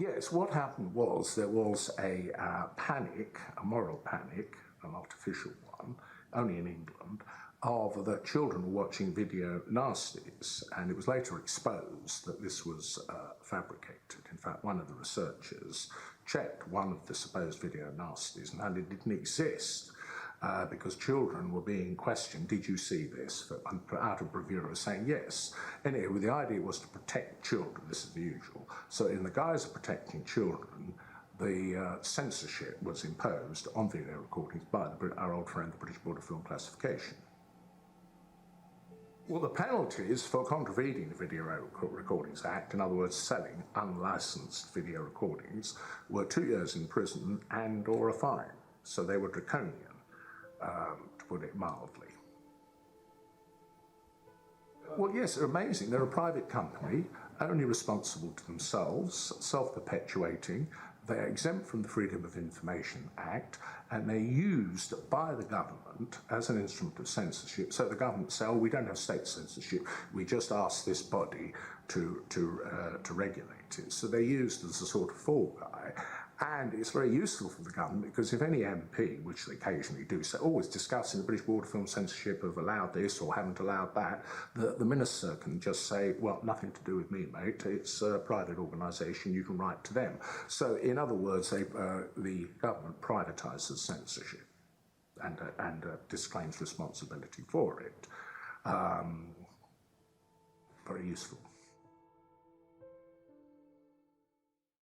Yes, what happened was there was a panic, a moral panic, an artificial one, only in England, of the children were watching video nasties, and it was later exposed that this was fabricated. In fact, one of the researchers checked one of the supposed video nasties and found it didn't exist because children were being questioned, did you see this? Out of bravura, saying yes. Anyway, the idea was to protect children, this is the usual. So in the guise of protecting children, the censorship was imposed on video recordings by our old friend, the British Board of Film Classification. Well, the penalties for contravening the Video Recordings Act, in other words, selling unlicensed video recordings, were 2 years in prison and or a fine. So they were draconian, to put it mildly. Well, yes, they're amazing. They're a private company, only responsible to themselves, self-perpetuating. They're exempt from the Freedom of Information Act, and they're used by the government as an instrument of censorship. So the government say, oh, we don't have state censorship, we just ask this body to regulate it. So they're used as a sort of fall guy. And it's very useful for the government because if any MP, which they occasionally do, so always discussing the British Board of Film Censorship have allowed this or haven't allowed that, the minister can just say, well, nothing to do with me, mate. It's a private organisation, you can write to them. So in other words, the government privatises censorship and disclaims responsibility for it. Very useful.